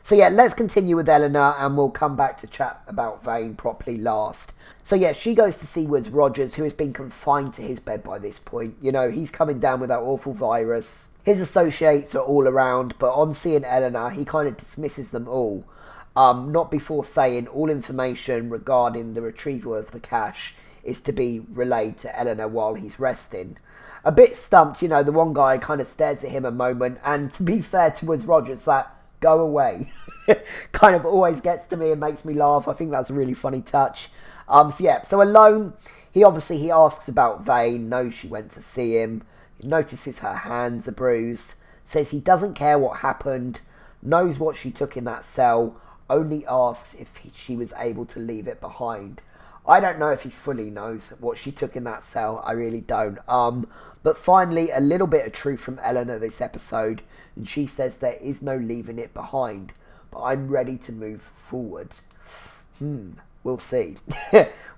So yeah, let's continue with Eleanor and we'll come back to chat about Vane properly last. So yeah, she goes to see Woods Rogers, who has been confined to his bed by this point. You know, he's coming down with that awful virus. His associates are all around, but on seeing Eleanor, he kind of dismisses them all. Not before saying all information regarding the retrieval of the cash is to be relayed to Eleanor while he's resting. A bit stumped, you know, the one guy kind of stares at him a moment, and to be fair to Woods Rogers, that "go away" kind of always gets to me and makes me laugh. I think that's a really funny touch. So alone, he asks about Vane, knows she went to see him, notices her hands are bruised, says he doesn't care what happened, knows what she took in that cell, only asks if she was able to leave it behind. I don't know if he fully knows what she took in that cell. I really don't. But finally, a little bit of truth from Eleanor this episode, and she says there is no leaving it behind, but I'm ready to move forward. We'll see.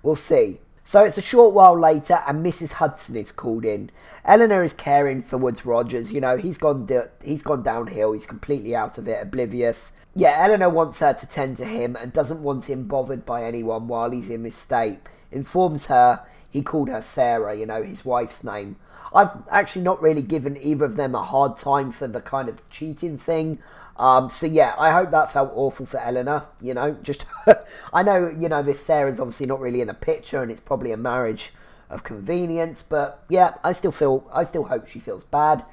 We'll see. So it's a short while later, and Mrs. Hudson is called in. Eleanor is caring for Woods Rogers. You know, he's gone downhill. He's completely out of it, oblivious. Yeah, Eleanor wants her to tend to him and doesn't want him bothered by anyone while he's in this state. Informs her he called her Sarah, you know, his wife's name. I've actually not really given either of them a hard time for the kind of cheating thing. So yeah, I hope that felt awful for Eleanor, you know, just, I know, you know, this Sarah's obviously not really in the picture and it's probably a marriage of convenience, but yeah, I still hope she feels bad.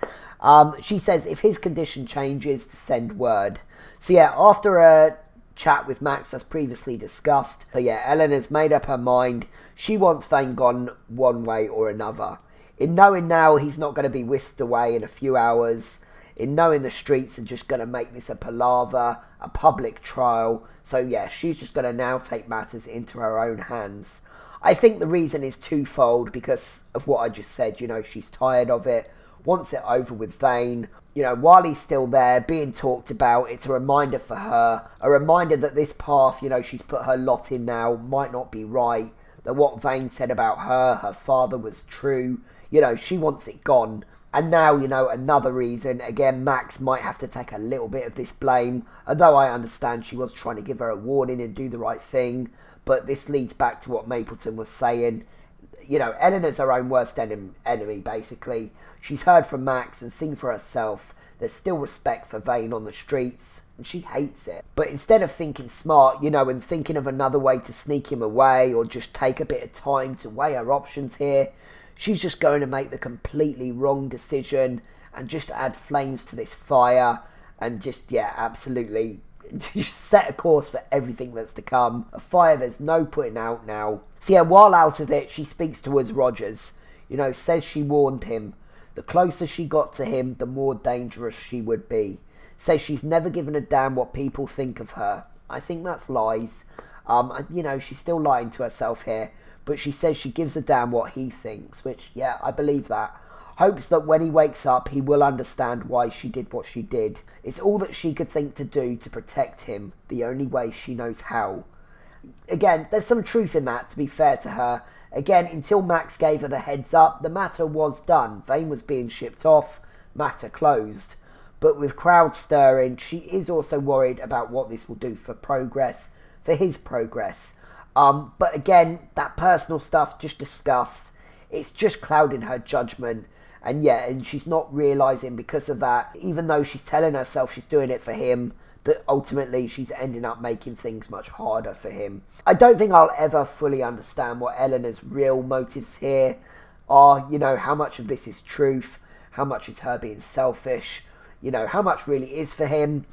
She says if his condition changes to send word. So yeah, after a chat with Max as previously discussed, so yeah, Eleanor's made up her mind. She wants Vane gone one way or another. In knowing now he's not going to be whisked away in a few hours, in knowing the streets are just going to make this a palaver, a public trial. So yeah, she's just going to now take matters into her own hands. I think the reason is twofold because of what I just said. You know, she's tired of it, wants it over with Vane. You know, while he's still there, being talked about, it's a reminder for her, a reminder that this path, you know, she's put her lot in now might not be right, that what Vane said about her father was true. You know, she wants it gone. And now, another reason, again, Max might have to take a little bit of this blame, although I understand she was trying to give her a warning and do the right thing, but this leads back to what Mapleton was saying. Eleanor's her own worst enemy, basically. She's heard from Max and seen for herself. There's still respect for Vane on the streets, and she hates it. But instead of thinking smart, and thinking of another way to sneak him away, or just take a bit of time to weigh her options here, she's just going to make the completely wrong decision and just add flames to this fire and just, absolutely just set a course for everything that's to come. A fire there's no putting out now. So while out of it, she speaks towards Rogers. Says she warned him. The closer she got to him, the more dangerous she would be. Says she's never given a damn what people think of her. I think that's lies. She's still lying to herself here. But she says she gives a damn what he thinks, which, I believe that. Hopes that when he wakes up, he will understand why she did what she did. It's all that she could think to do to protect him, the only way she knows how. Again, there's some truth in that, to be fair to her. Again, until Max gave her the heads up, the matter was done. Vane was being shipped off, matter closed. But with crowds stirring, she is also worried about what this will do for progress, for his progress. But again, that personal stuff just discussed, it's just clouding her judgment. And she's not realising because of that, even though she's telling herself she's doing it for him, that ultimately she's ending up making things much harder for him. I don't think I'll ever fully understand what Eleanor's real motives here are. How much of this is truth, how much is her being selfish, how much really is for him.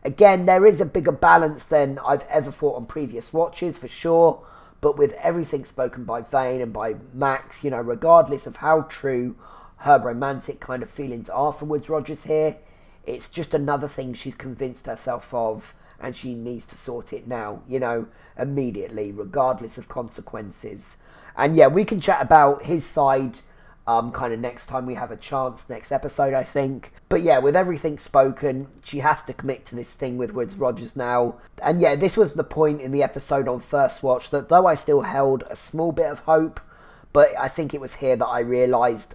Again, there is a bigger balance than I've ever thought on previous watches, for sure. But with everything spoken by Vane and by Max, regardless of how true her romantic kind of feelings are for Woods Rogers here, it's just another thing she's convinced herself of, and she needs to sort it now, immediately, regardless of consequences. And we can chat about his side kind of next time we have a chance, next episode, I think. But with everything spoken, she has to commit to this thing with Woods Rogers now. And this was the point in the episode on first watch that though I still held a small bit of hope, but I think it was here that I realised,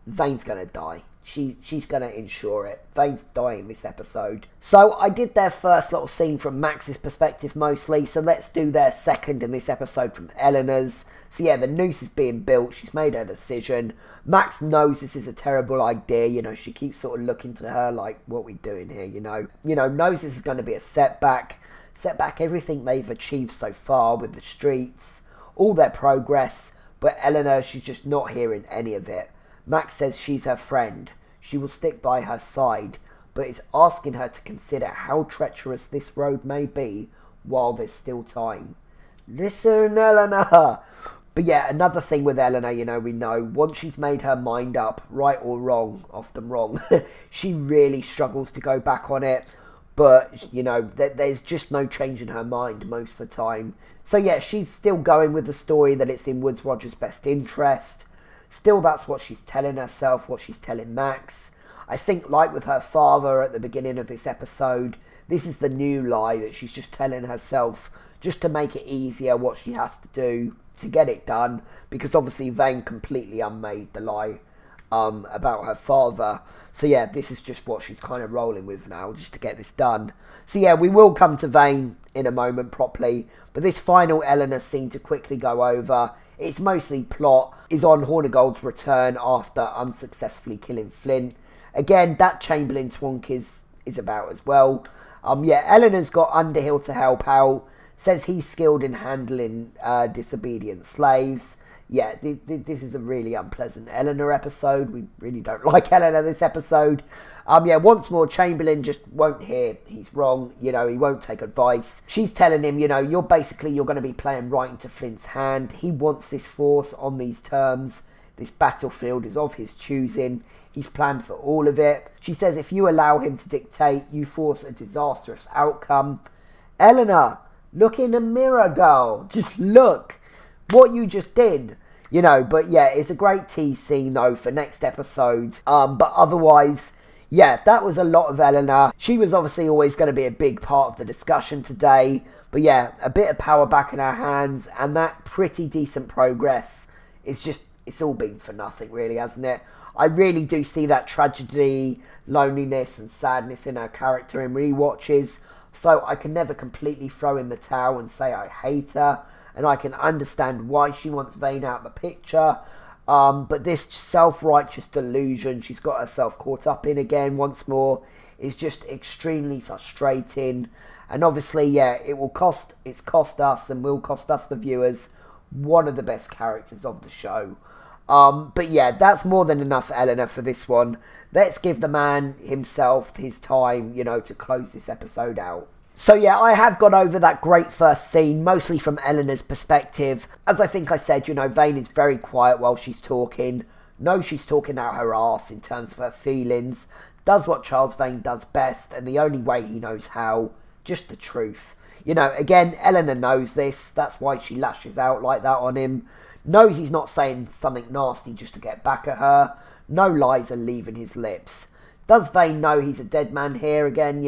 Vane's going to die. She's going to ensure it. Vane's dying this episode. So I did their first little scene from Max's perspective mostly, so let's do their second in this episode from Eleanor's. So the noose is being built, she's made her decision. Max knows this is a terrible idea, she keeps sort of looking to her like, what are we doing here, knows this is going to be a setback everything they've achieved so far with the streets, all their progress, but Eleanor, she's just not hearing any of it. Max says she's her friend. She will stick by her side, but is asking her to consider how treacherous this road may be while there's still time. Listen, Eleanor! But another thing with Eleanor, we know, once she's made her mind up, right or wrong, often wrong, she really struggles to go back on it. But, there's just no change in her mind most of the time. So she's still going with the story that it's in Woods Rogers' best interest. Still, that's what she's telling herself, what she's telling Max. I think, like with her father at the beginning of this episode, this is the new lie that she's just telling herself just to make it easier what she has to do to get it done. Because obviously Vane completely unmade the lie about her father. So this is just what she's kind of rolling with now, just to get this done. So we will come to Vane in a moment properly. But this final Eleanor scene to quickly go over, it's mostly plot, is on Hornigold's return after unsuccessfully killing Flint. Again, that Chamberlain twonk is about as well. Eleanor's got Underhill to help out. Says he's skilled in handling disobedient slaves. This is a really unpleasant Eleanor episode. We really don't like Eleanor this episode. Once more, Chamberlain just won't hear he's wrong. He won't take advice. She's telling him, you're going to be playing right into Flint's hand. He wants this force on these terms. This battlefield is of his choosing. He's planned for all of it. She says if you allow him to dictate, you force a disastrous outcome. Eleanor, look in the mirror, girl. Just look what you just did. But it's a great tease scene though for next episode. But otherwise, that was a lot of Eleanor. She was obviously always going to be a big part of the discussion today. But a bit of power back in her hands, and that pretty decent progress is just, it's all been for nothing really, hasn't it? I really do see that tragedy, loneliness and sadness in her character in rewatches. So I can never completely throw in the towel and say I hate her. And I can understand why she wants Vane out of the picture. But this self-righteous delusion she's got herself caught up in again once more is just extremely frustrating. And obviously, yeah, it's cost us and will cost us the viewers one of the best characters of the show. But yeah, that's more than enough, Eleanor, for this one. Let's give the man himself his time, to close this episode out. So yeah, I have gone over that great first scene, mostly from Eleanor's perspective. As I think I said, Vane is very quiet while she's talking. Knows she's talking out her arse in terms of her feelings. Does what Charles Vane does best, and the only way he knows how, just the truth. Again, Eleanor knows this. That's why she lashes out like that on him. Knows he's not saying something nasty just to get back at her. No lies are leaving his lips. Does Vane know he's a dead man here again,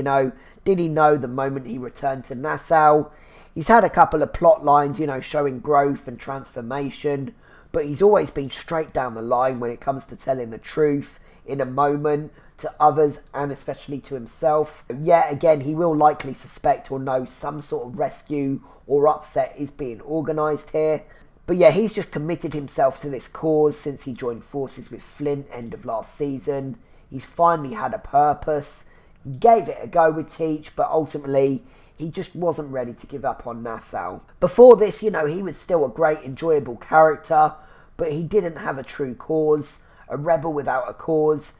Did he know the moment he returned to Nassau? He's had a couple of plot lines, showing growth and transformation, but he's always been straight down the line when it comes to telling the truth in a moment to others and especially to himself. Yet again, he will likely suspect or know some sort of rescue or upset is being organised here. But yeah, he's just committed himself to this cause since he joined forces with Flint end of last season. He's finally had a purpose. He gave it a go with Teach, but ultimately he just wasn't ready to give up on Nassau. Before this, he was still a great, enjoyable character, but he didn't have a true cause, a rebel without a cause.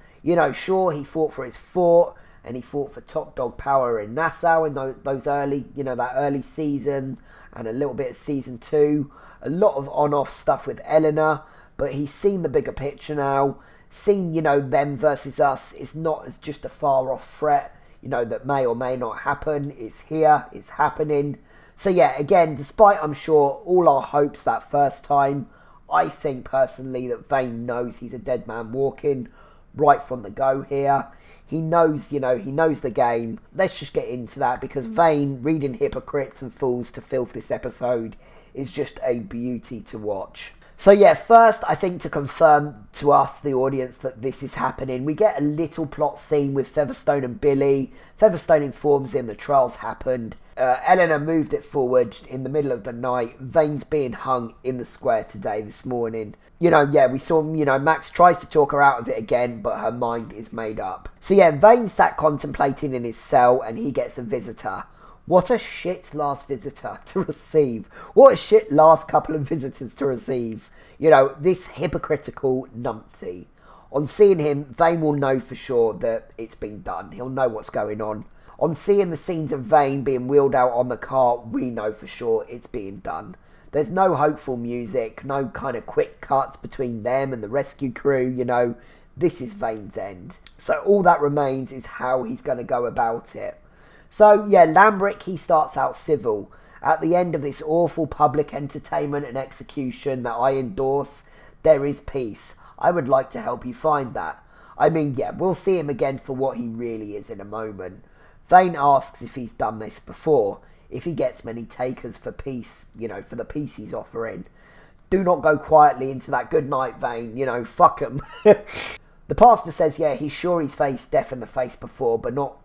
Sure, he fought for his fort, and he fought for top dog power in Nassau in those early, that early season, and a little bit of season 2. A lot of on-off stuff with Eleanor, but he's seen the bigger picture now. Seen, them versus us. It's not as just a far-off threat, that may or may not happen. It's here. It's happening. So yeah, again, despite, I'm sure, all our hopes that first time, I think personally that Vane knows he's a dead man walking right from the go here. He knows, he knows the game. Let's just get into that, because Vane reading hypocrites and fools to filth this episode is just a beauty to watch. So yeah, first, I think to confirm to us, the audience, that this is happening, we get a little plot scene with Featherstone and Billy. Featherstone informs him the trials happened. Eleanor moved it forward in the middle of the night. Vane's being hung in the square this morning. Yeah, we saw, Max tries to talk her out of it again, but her mind is made up. So yeah, Vane sat contemplating in his cell, and he gets a visitor. What a shit last visitor to receive. What a shit last couple of visitors to receive. This hypocritical numpty. On seeing him, Vane will know for sure that it's been done. He'll know what's going on. On seeing the scenes of Vane being wheeled out on the car, we know for sure it's being done. There's no hopeful music, no kind of quick cuts between them and the rescue crew, This is Vane's end. So all that remains is how he's going to go about it. So, yeah, Lambrick, he starts out civil. At the end of this awful public entertainment and execution that I endorse, there is peace. I would like to help you find that. I mean, yeah, we'll see him again for what he really is in a moment. Vane asks if he's done this before, if he gets many takers for peace, for the peace he's offering. Do not go quietly into that good night, Vane, fuck him. The pastor says, yeah, he's sure he's faced death in the face before, but not,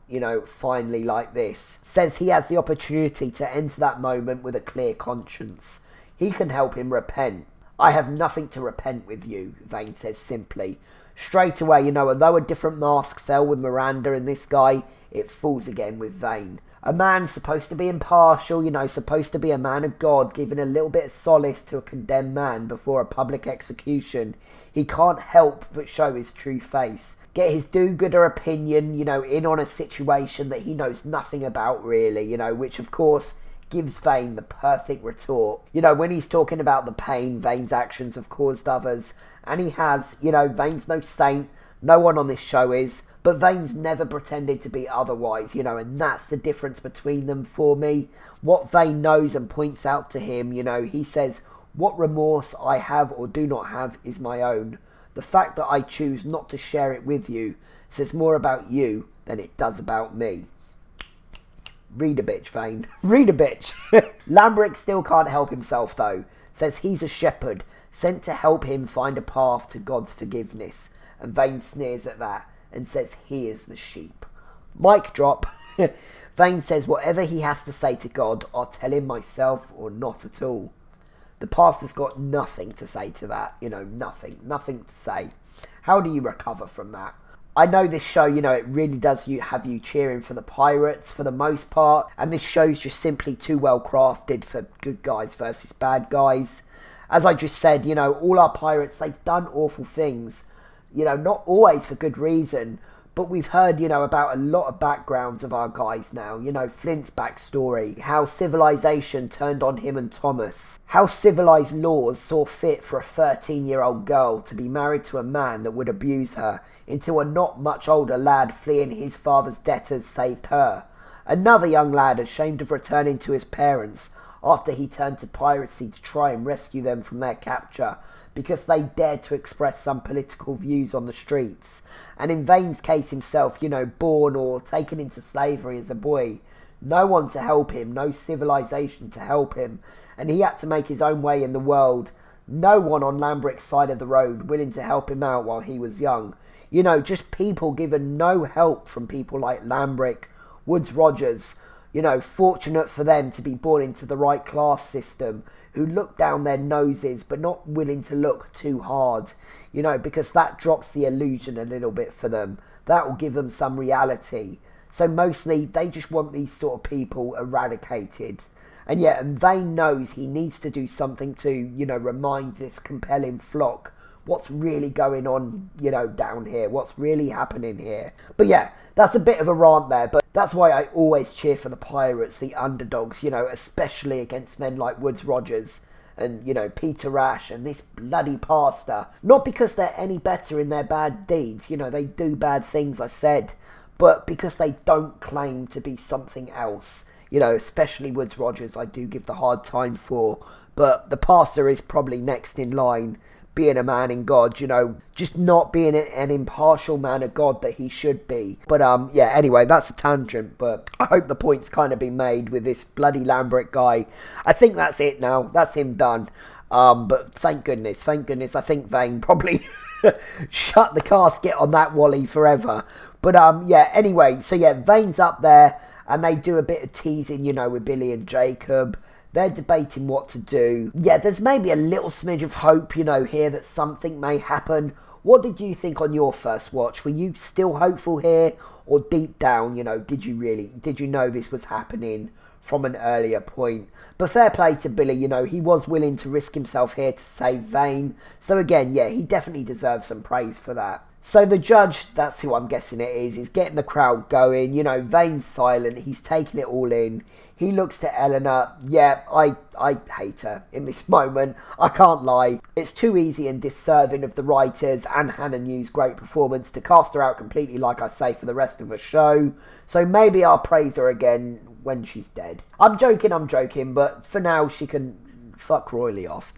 finally like this. Says he has the opportunity to enter that moment with a clear conscience. He can help him repent. I have nothing to repent with you, Vane says simply. Straight away, although a different mask fell with Miranda and this guy, it falls again with Vane. A man supposed to be impartial, supposed to be a man of God, giving a little bit of solace to a condemned man before a public execution. He can't help but show his true face. Get his do-gooder opinion, in on a situation that he knows nothing about really, which of course gives Vane the perfect retort. When he's talking about the pain Vane's actions have caused others, and he has, Vane's no saint, no one on this show is, but Vane's never pretended to be otherwise, and that's the difference between them for me. What Vane knows and points out to him, he says, what remorse I have or do not have is my own. The fact that I choose not to share it with you says more about you than it does about me. Read a bitch, Vane. Read a bitch. Lambrick still can't help himself though. Says he's a shepherd, sent to help him find a path to God's forgiveness. and Vane sneers at that and says he is the sheep. Mic drop. Vane says whatever he has to say to God, I'll tell him myself or not at all. The pastor's got nothing to say to that, nothing to say. How do you recover from that? I know this show, it really does have you cheering for the pirates for the most part, and this show's just simply too well crafted for good guys versus bad guys. As I just said, all our pirates, they've done awful things, not always for good reason, but we've heard, about a lot of backgrounds of our guys now. Flint's backstory, how civilization turned on him and Thomas, how civilized laws saw fit for a 13-year-old girl to be married to a man that would abuse her, until a not much older lad fleeing his father's debtors saved her. Another young lad ashamed of returning to his parents after he turned to piracy to try and rescue them from their capture, because they dared to express some political views on the streets. And in Vane's case himself, born or taken into slavery as a boy, no one to help him, no civilization to help him, and he had to make his own way in the world. No one on Lambrick's side of the road willing to help him out while he was young. Just people given no help from people like Lambrick, Woodes Rogers, fortunate for them to be born into the right class system, who look down their noses but not willing to look too hard, because that drops the illusion a little bit for them. That will give them some reality. So mostly they just want these sort of people eradicated. And Vane knows he needs to do something to, remind this compelling flock what's really going on, down here, what's really happening here. But that's a bit of a rant there, but that's why I always cheer for the pirates, the underdogs, especially against men like Woodes Rogers and, Peter Rash and this bloody pastor. Not because they're any better in their bad deeds, they do bad things, I said, but because they don't claim to be something else. Especially Woodes Rogers, I do give the hard time for, but the pastor is probably next in line, being a man in God, just not being an impartial man of God that he should be. But anyway, that's a tangent, but I hope the point's kind of been made with this bloody Lambrick guy. I think that's it now, that's him done. But thank goodness, I think Vane probably shut the casket on that Wally forever. But anyway, so Vane's up there, and they do a bit of teasing, with Billy and Jacob. They're debating what to do. There's maybe a little smidge of hope, here that something may happen. What did you think on your first watch? Were you still hopeful here? Or deep down, did you know this was happening from an earlier point? But fair play to Billy, he was willing to risk himself here to save Vane. So again, he definitely deserves some praise for that. So the judge, that's who I'm guessing it is getting the crowd going. Vane's silent, he's taking it all in. He looks to Eleanor. I hate her in this moment. I can't lie. It's too easy and disserving of the writers and Hannah New's great performance to cast her out completely, like I say, for the rest of the show. So maybe I'll praise her again when she's dead. I'm joking, but for now she can fuck royally off.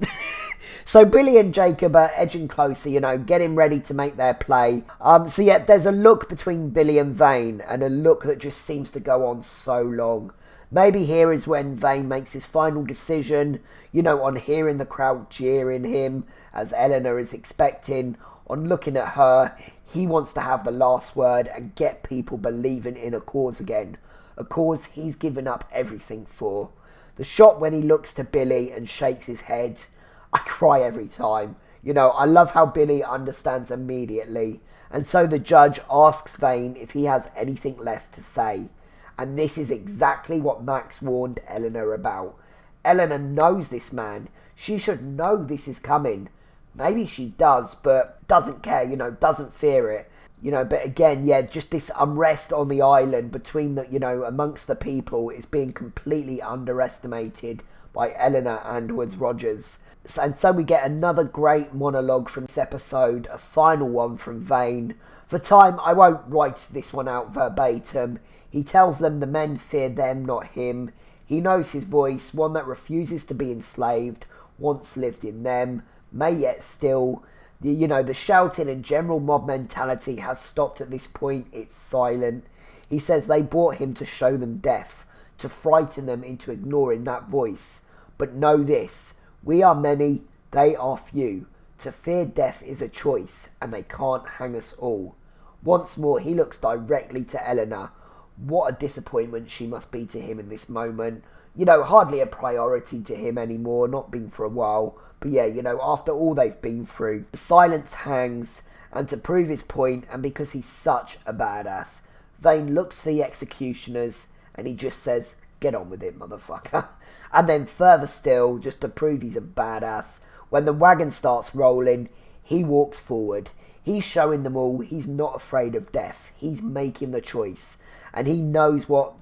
So Billy and Jacob are edging closer, getting ready to make their play. There's a look between Billy and Vane, and a look that just seems to go on so long. Maybe here is when Vane makes his final decision, on hearing the crowd jeering him, as Eleanor is expecting, on looking at her. He wants to have the last word and get people believing in a cause again. A cause he's given up everything for. The shot when he looks to Billy and shakes his head, I cry every time. I love how Billy understands immediately. And so the judge asks Vane if he has anything left to say. And this is exactly what Max warned Eleanor about. Eleanor knows this man. She should know this is coming. Maybe she does, but doesn't care, doesn't fear it. But again, just this unrest on the island between the, amongst the people is being completely underestimated by Eleanor and Woodes Rogers. And so we get another great monologue from this episode, a final one from Vane. For time, I won't write this one out verbatim. He tells them the men fear them, not him. He knows his voice, one that refuses to be enslaved, once lived in them, may yet still. The shouting and general mob mentality has stopped at this point. It's silent. He says they brought him to show them death, to frighten them into ignoring that voice. But know this, we are many, they are few. To fear death is a choice, and they can't hang us all. Once more, he looks directly to Eleanor. What a disappointment she must be to him in this moment. You know, hardly a priority to him anymore, not been for a while. But yeah, you know, after all they've been through, the silence hangs, and to prove his point, and because he's such a badass, Vane looks to the executioners, and he just says, "Get on with it, motherfucker." And then further still, just to prove he's a badass, when the wagon starts rolling, he walks forward. He's showing them all he's not afraid of death. He's making the choice. And he knows what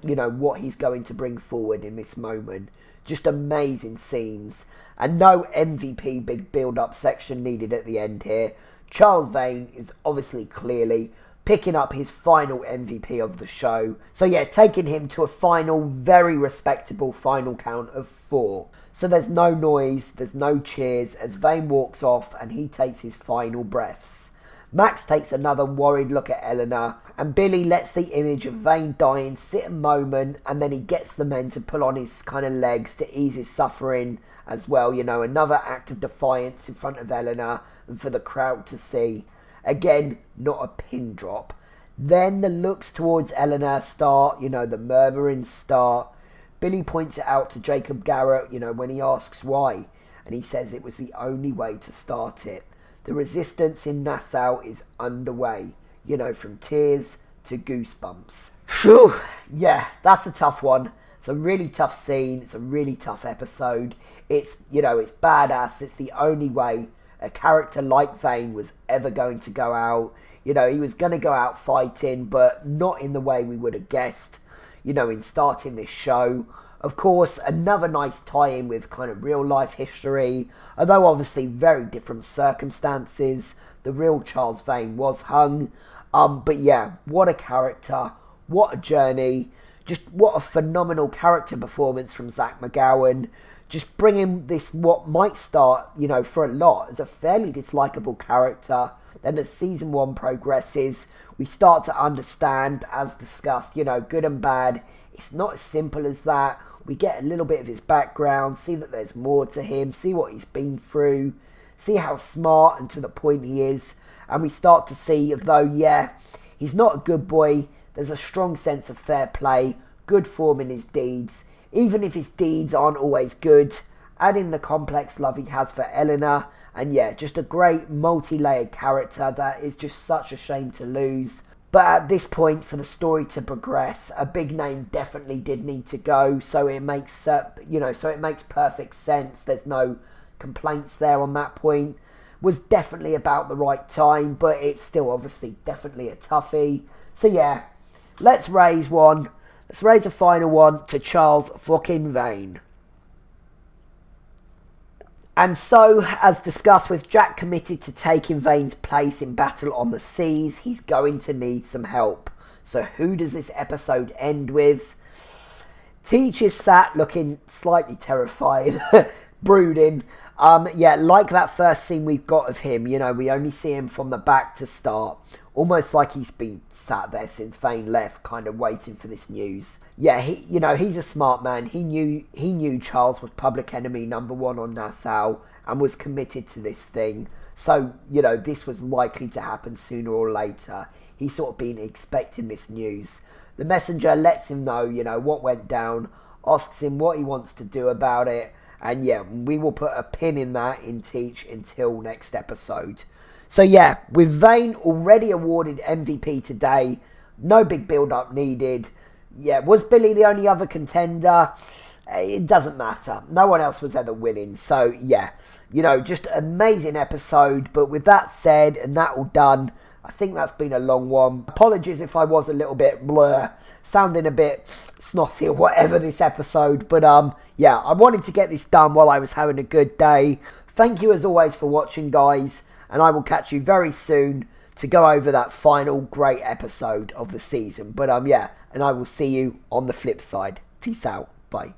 he's going to bring forward in this moment. Just amazing scenes. And no MVP big build-up section needed at the end here. Charles Vane is obviously clearly picking up his final MVP of the show. So yeah, taking him to a final, very respectable final count of 4. So there's no noise, there's no cheers as Vane walks off and he takes his final breaths. Max takes another worried look at Eleanor, and Billy lets the image of Vane dying sit a moment, and then he gets the men to pull on his kind of legs to ease his suffering as well. You know, another act of defiance in front of Eleanor and for the crowd to see. Again, not a pin drop. Then the looks towards Eleanor start, you know, the murmurings start. Billy points it out to Jacob Garrett, you know, when he asks why, and he says it was the only way to start it. The resistance in Nassau is underway, you know, from tears to goosebumps. Phew, yeah, that's a tough one. It's a really tough scene. It's a really tough episode. It's, you know, it's badass. It's the only way a character like Vane was ever going to go out. You know, he was going to go out fighting, but not in the way we would have guessed, you know, in starting this show. Of course, another nice tie-in with kind of real-life history, although obviously very different circumstances. The real Charles Vane was hung. But yeah, what a character, what a journey, just what a phenomenal character performance from Zach McGowan. Just bringing this, what might start, you know, for a lot, as a fairly dislikable character. Then as season 1 progresses, we start to understand, as discussed, you know, good and bad. It's not as simple as that. We get a little bit of his background, see that there's more to him, see what he's been through, see how smart and to the point he is. And we start to see, though, yeah, he's not a good boy. There's a strong sense of fair play, good form in his deeds. Even if his deeds aren't always good, add in the complex love he has for Eleanor. And yeah, just a great multi-layered character that is just such a shame to lose. But at this point, for the story to progress, a big name definitely did need to go. So it makes, it makes perfect sense. There's no complaints there on that point. Was definitely about the right time, but it's still obviously definitely a toughie. So yeah, let's raise one. Let's raise a final one to Charles fucking Vane. And so, as discussed, with Jack committed to taking Vane's place in Battle on the Seas, he's going to need some help. So who does this episode end with? Teach is sat looking slightly terrified, brooding. Like that first scene we've got of him, you know, we only see him from the back to start. Almost like he's been sat there since Vane left, kind of waiting for this news. Yeah, he's a smart man. He knew Charles was public enemy #1 on Nassau and was committed to this thing. So, you know, this was likely to happen sooner or later. He's sort of been expecting this news. The messenger lets him know, you know, what went down, asks him what he wants to do about it. And yeah, we will put a pin in that in Teach until next episode. So yeah, with Vane already awarded MVP today, no big build-up needed. Yeah, was Billy the only other contender? It doesn't matter. No one else was ever winning. So yeah, you know, just an amazing episode. But with that said, and that all done, I think that's been a long one. Apologies if I was a little bit blur, sounding a bit snotty or whatever this episode. But yeah, I wanted to get this done while I was having a good day. Thank you as always for watching, guys. And I will catch you very soon to go over that final great episode of the season. But yeah, and I will see you on the flip side. Peace out. Bye.